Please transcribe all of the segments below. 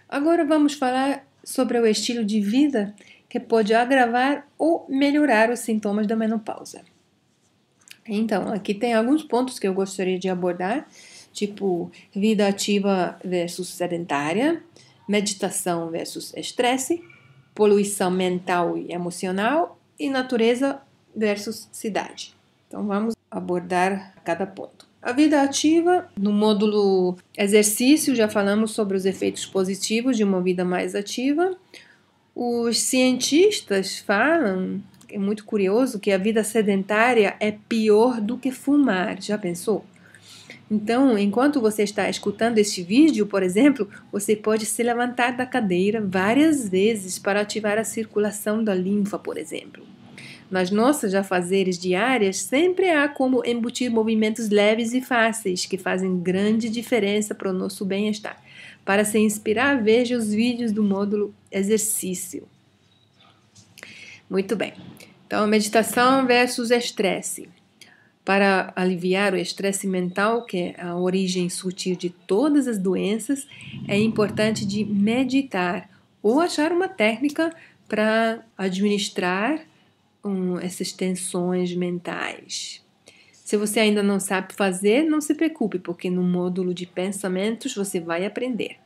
Agora vamos falar sobre o estilo de vida que pode agravar ou melhorar os sintomas da menopausa. Então, aqui tem alguns pontos que eu gostaria de abordar, tipo vida ativa versus sedentária, meditação versus estresse, poluição mental e emocional e natureza versus cidade. Então, vamos abordar cada ponto. A vida ativa, no módulo exercício, já falamos sobre os efeitos positivos de uma vida mais ativa. Os cientistas falam, é muito curioso, que a vida sedentária é pior do que fumar. Já pensou? Então, enquanto você está escutando este vídeo, por exemplo, você pode se levantar da cadeira várias vezes para ativar a circulação da linfa, por exemplo. Nas nossas afazeres diárias, sempre há como embutir movimentos leves e fáceis que fazem grande diferença para o nosso bem-estar. Para se inspirar, veja os vídeos do módulo exercício. Muito bem. Então, meditação versus estresse. Para aliviar o estresse mental, que é a origem sutil de todas as doenças, é importante de meditar ou achar uma técnica para administrar essas tensões mentais. Se você ainda não sabe fazer, não se preocupe, porque no módulo de pensamentos você vai aprender.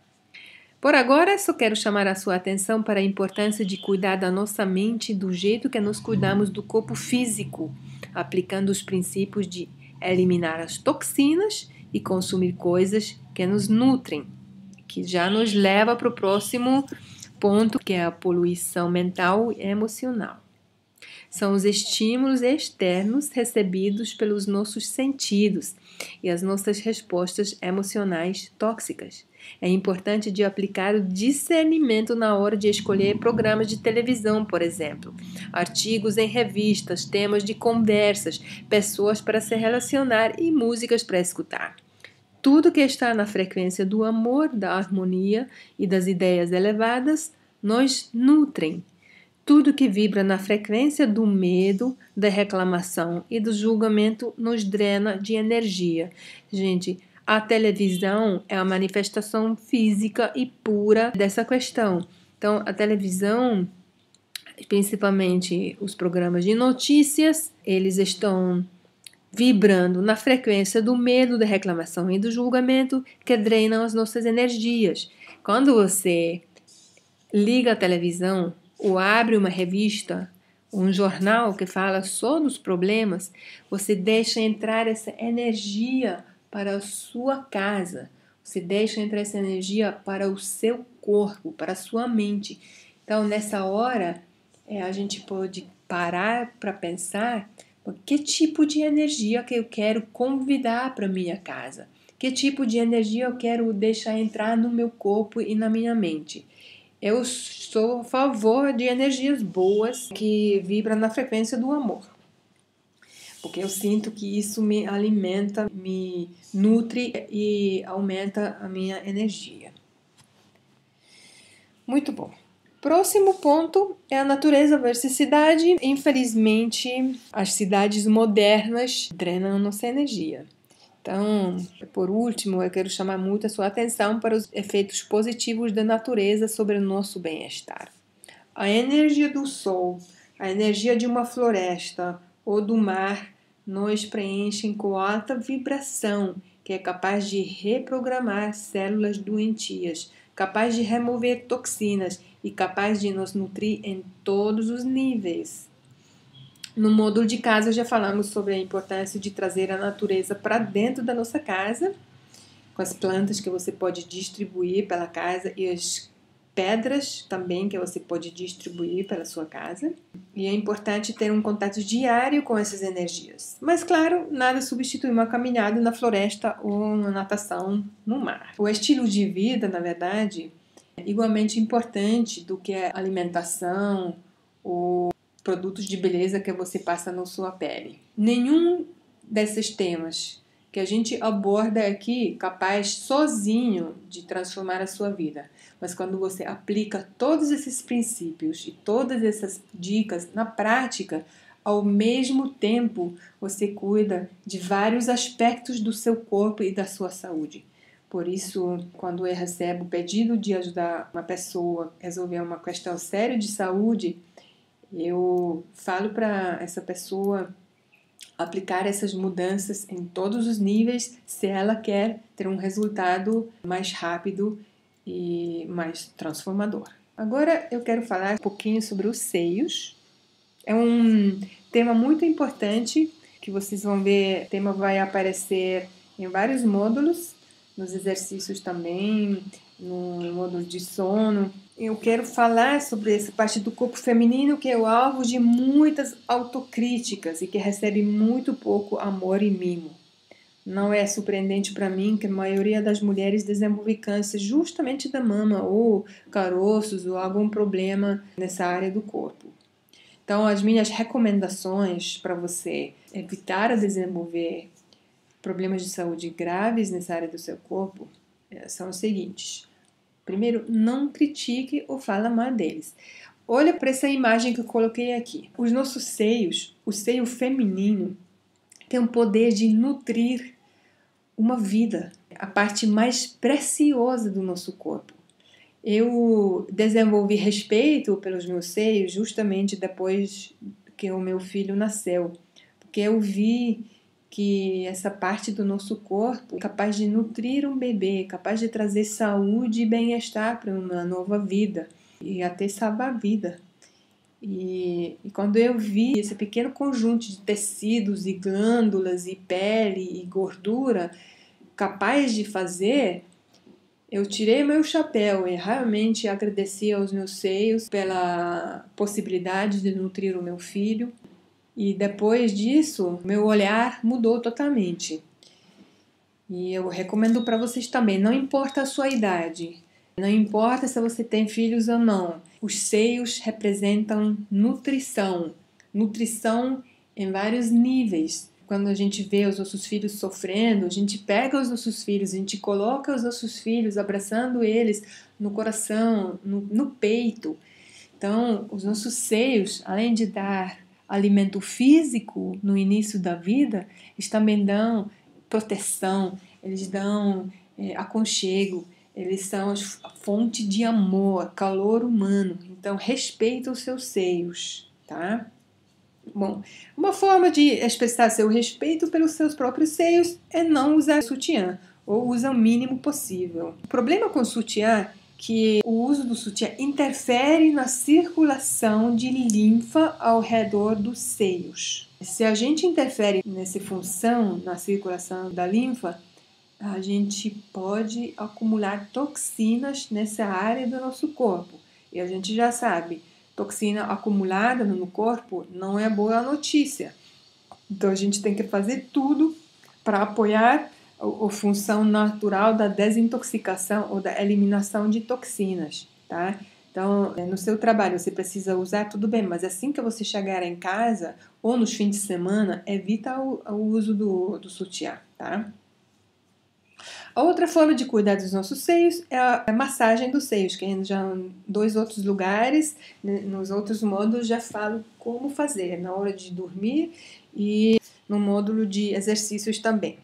Por agora, só quero chamar a sua atenção para a importância de cuidar da nossa mente do jeito que nos cuidamos do corpo físico, aplicando os princípios de eliminar as toxinas e consumir coisas que nos nutrem, que já nos leva para o próximo ponto, que é a poluição mental e emocional. São os estímulos externos recebidos pelos nossos sentidos e as nossas respostas emocionais tóxicas. É importante de aplicar o discernimento na hora de escolher programas de televisão, por exemplo, artigos em revistas, temas de conversas, pessoas para se relacionar e músicas para escutar. Tudo que está na frequência do amor, da harmonia e das ideias elevadas nos nutrem. Tudo que vibra na frequência do medo, da reclamação e do julgamento nos drena de energia. Gente, a televisão é a manifestação física e pura dessa questão. Então, a televisão, principalmente os programas de notícias, eles estão vibrando na frequência do medo, da reclamação e do julgamento que drenam as nossas energias. Quando você liga a televisão ou abre uma revista, um jornal que fala só dos problemas, você deixa entrar essa energia para a sua casa, você deixa entrar essa energia para o seu corpo, para a sua mente. Então, nessa hora, a gente pode parar para pensar que tipo de energia que eu quero convidar para minha casa, que tipo de energia eu quero deixar entrar no meu corpo e na minha mente. Eu sou a favor de energias boas que vibram na frequência do amor. Porque eu sinto que isso me alimenta, me nutre e aumenta a minha energia. Muito bom. Próximo ponto é a natureza versus cidade. Infelizmente, as cidades modernas drenam nossa energia. Então, por último, eu quero chamar muito a sua atenção para os efeitos positivos da natureza sobre o nosso bem-estar. A energia do sol, a energia de uma floresta ou do mar nos preenchem com alta vibração, que é capaz de reprogramar células doentias, capaz de remover toxinas e capaz de nos nutrir em todos os níveis. No módulo de casa já falamos sobre a importância de trazer a natureza para dentro da nossa casa, com as plantas que você pode distribuir pela casa e as pedras também que você pode distribuir pela sua casa. E é importante ter um contato diário com essas energias. Mas, claro, nada substitui uma caminhada na floresta ou uma natação no mar. O estilo de vida, na verdade, é igualmente importante do que a alimentação ou produtos de beleza que você passa na sua pele. Nenhum desses temas que a gente aborda aqui capaz sozinho de transformar a sua vida. Mas quando você aplica todos esses princípios e todas essas dicas na prática, ao mesmo tempo você cuida de vários aspectos do seu corpo e da sua saúde. Por isso, quando eu recebo o pedido de ajudar uma pessoa a resolver uma questão séria de saúde, eu falo para essa pessoa aplicar essas mudanças em todos os níveis se ela quer ter um resultado mais rápido e mais transformador. Agora eu quero falar um pouquinho sobre os seios. É um tema muito importante que vocês vão ver, o tema vai aparecer em vários módulos, nos exercícios também, no módulo de sono. Eu quero falar sobre essa parte do corpo feminino que é o alvo de muitas autocríticas e que recebe muito pouco amor e mimo. Não é surpreendente para mim que a maioria das mulheres desenvolve câncer justamente da mama ou caroços ou algum problema nessa área do corpo. Então, as minhas recomendações para você evitar desenvolver problemas de saúde graves nessa área do seu corpo são os seguintes. Primeiro, não critique ou fale mal deles. Olha para essa imagem que eu coloquei aqui. Os nossos seios, o seio feminino, tem o poder de nutrir uma vida, a parte mais preciosa do nosso corpo. Eu desenvolvi respeito pelos meus seios justamente depois que o meu filho nasceu, porque eu vi que essa parte do nosso corpo é capaz de nutrir um bebê, capaz de trazer saúde e bem-estar para uma nova vida e até salvar a vida. E quando eu vi esse pequeno conjunto de tecidos e glândulas e pele e gordura capaz de fazer, eu tirei meu chapéu e realmente agradeci aos meus seios pela possibilidade de nutrir o meu filho. E depois disso, meu olhar mudou totalmente. E eu recomendo para vocês também, não importa a sua idade, não importa se você tem filhos ou não, os seios representam nutrição, nutrição em vários níveis. Quando a gente vê os nossos filhos sofrendo, a gente pega os nossos filhos, a gente coloca os nossos filhos abraçando eles no coração, no peito. Então, os nossos seios, além de dar alimento físico no início da vida, eles também dão proteção, eles dão aconchego, eles são a fonte de amor, calor humano. Então, respeita os seus seios, tá? Bom, uma forma de expressar seu respeito pelos seus próprios seios é não usar sutiã, ou usa o mínimo possível. O problema com o sutiã é que o uso do sutiã interfere na circulação de linfa ao redor dos seios. Se a gente interfere nessa função, na circulação da linfa, a gente pode acumular toxinas nessa área do nosso corpo. E a gente já sabe, toxina acumulada no corpo não é boa notícia. Então a gente tem que fazer tudo para apoiar a função natural da desintoxicação ou da eliminação de toxinas, tá? Então, no seu trabalho você precisa usar, tudo bem, mas assim que você chegar em casa ou nos fins de semana, evita o uso do sutiã, tá? A outra forma de cuidar dos nossos seios é a massagem dos seios, que já em 2 outros lugares, nos outros módulos já falo como fazer, na hora de dormir e no módulo de exercícios também.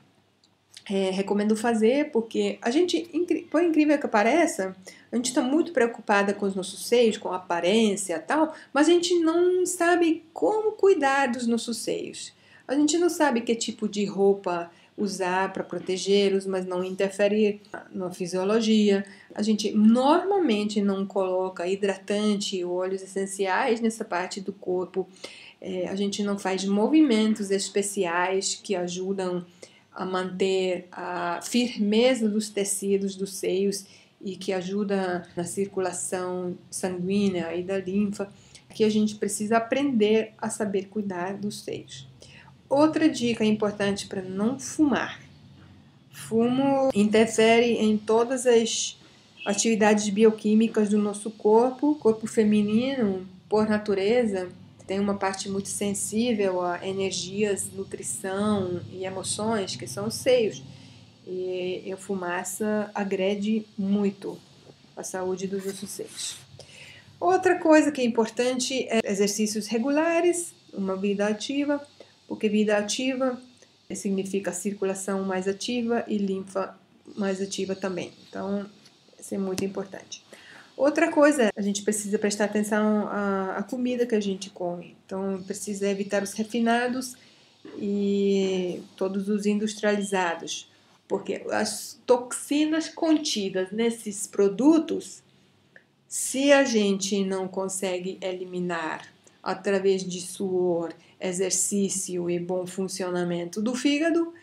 Recomendo fazer porque a gente, por incrível que pareça, a gente está muito preocupada com os nossos seios, com a aparência e tal, mas a gente não sabe como cuidar dos nossos seios. A gente não sabe que tipo de roupa usar para protegê-los, mas não interferir na fisiologia. A gente normalmente não coloca hidratante ou óleos essenciais nessa parte do corpo. A gente não faz movimentos especiais que ajudam a manter a firmeza dos tecidos dos seios e que ajuda na circulação sanguínea e da linfa, que a gente precisa aprender a saber cuidar dos seios. Outra dica importante para não fumar. Fumo interfere em todas as atividades bioquímicas do nosso corpo. O corpo feminino, por natureza, tem uma parte muito sensível a energias, nutrição e emoções, que são os seios. E a fumaça agrede muito a saúde dos nossos seios. Outra coisa que é importante é exercícios regulares, uma vida ativa, porque vida ativa significa circulação mais ativa e linfa mais ativa também. Então, isso é muito importante. Outra coisa, a gente precisa prestar atenção à comida que a gente come. Então, precisa evitar os refinados e todos os industrializados, porque as toxinas contidas nesses produtos, se a gente não consegue eliminar através de suor, exercício e bom funcionamento do fígado,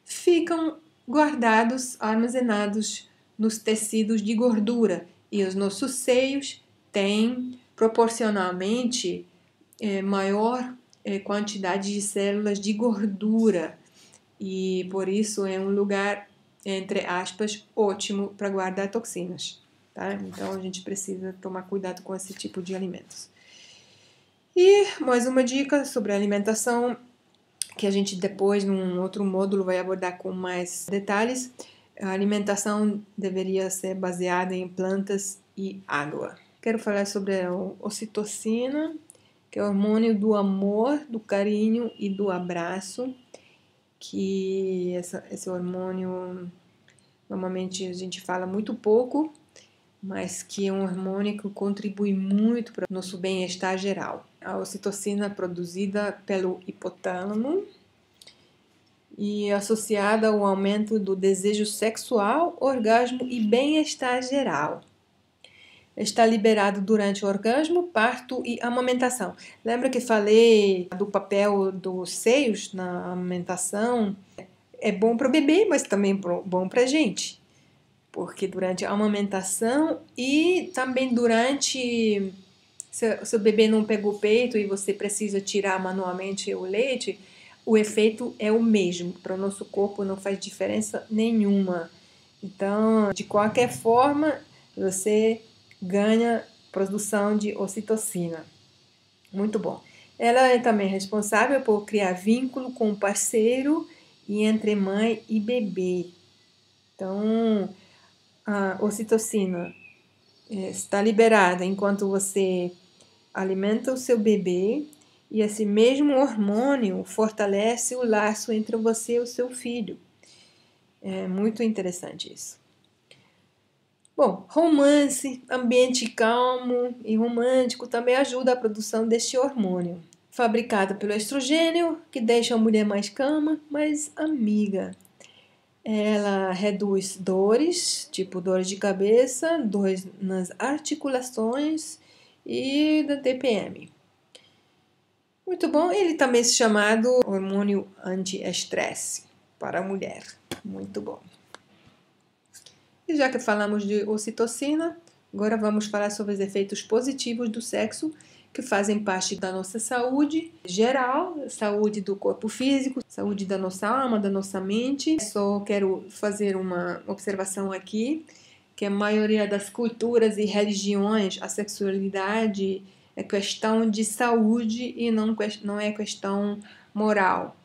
ficam guardados, armazenados nos tecidos de gordura. E os nossos seios têm proporcionalmente maior quantidade de células de gordura. E por isso é um lugar, entre aspas, ótimo para guardar toxinas. Tá? Então a gente precisa tomar cuidado com esse tipo de alimentos. E mais uma dica sobre a alimentação, que a gente depois, num outro módulo, vai abordar com mais detalhes. A alimentação deveria ser baseada em plantas e água. Quero falar sobre a ocitocina, que é o hormônio do amor, do carinho e do abraço, que esse hormônio, normalmente a gente fala muito pouco, mas que é um hormônio que contribui muito para o nosso bem-estar geral. A ocitocina é produzida pelo hipotálamo e associada ao aumento do desejo sexual, orgasmo e bem-estar geral. Está liberado durante o orgasmo, parto e amamentação. Lembra que falei do papel dos seios na amamentação? É bom para o bebê, mas também bom para a gente. Porque durante a amamentação e também durante... Se o bebê não pegou o peito e você precisa tirar manualmente o leite, o efeito é o mesmo. Para o nosso corpo não faz diferença nenhuma. Então, de qualquer forma, você ganha produção de ocitocina. Muito bom. Ela é também responsável por criar vínculo com o parceiro e entre mãe e bebê. Então, a ocitocina está liberada enquanto você alimenta o seu bebê, e esse mesmo hormônio fortalece o laço entre você e o seu filho. É muito interessante isso. Bom, romance, ambiente calmo e romântico também ajuda a produção deste hormônio. Fabricado pelo estrogênio, que deixa a mulher mais calma, mais amiga. Ela reduz dores, tipo dores de cabeça, dores nas articulações e da TPM. Muito bom, ele também é chamado hormônio anti-estresse para a mulher. Muito bom. E já que falamos de ocitocina, agora vamos falar sobre os efeitos positivos do sexo que fazem parte da nossa saúde geral, saúde do corpo físico, saúde da nossa alma, da nossa mente. Só quero fazer uma observação aqui, que a maioria das culturas e religiões, a sexualidade é questão de saúde e não é questão moral.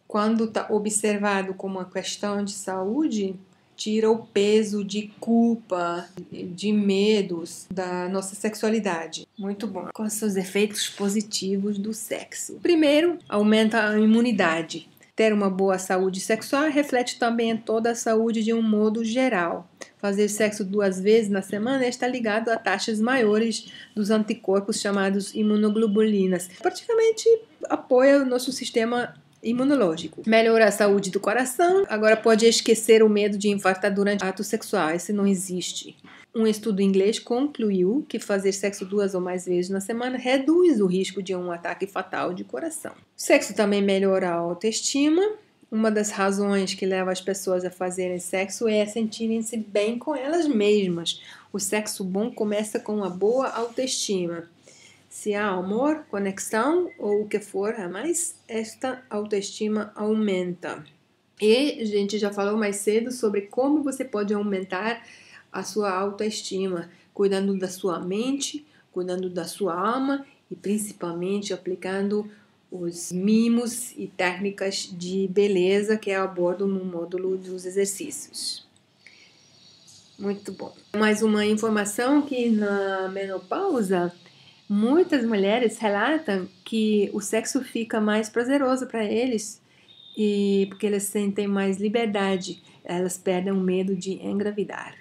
Quando está observado como uma questão de saúde, tira o peso de culpa, de medos da nossa sexualidade. Muito bom. Quais são os efeitos positivos do sexo? Primeiro, aumenta a imunidade. Ter uma boa saúde sexual reflete também em toda a saúde de um modo geral. Fazer sexo 2 vezes na semana está ligado a taxas maiores dos anticorpos chamados imunoglobulinas. Praticamente apoia o nosso sistema imunológico. Melhora a saúde do coração. Agora pode esquecer o medo de infartar durante atos sexuais, se não existe. Um estudo inglês concluiu que fazer sexo 2 ou mais vezes na semana reduz o risco de um ataque fatal de coração. O sexo também melhora a autoestima. Uma das razões que leva as pessoas a fazerem sexo é sentirem-se bem com elas mesmas. O sexo bom começa com uma boa autoestima. Se há amor, conexão ou o que for a mais, esta autoestima aumenta. E a gente já falou mais cedo sobre como você pode aumentar a sua autoestima, cuidando da sua mente, cuidando da sua alma e principalmente aplicando os mimos e técnicas de beleza que eu abordo no módulo dos exercícios. Muito bom. Mais uma informação que na menopausa, muitas mulheres relatam que o sexo fica mais prazeroso para eles e porque elas sentem mais liberdade, elas perdem o medo de engravidar.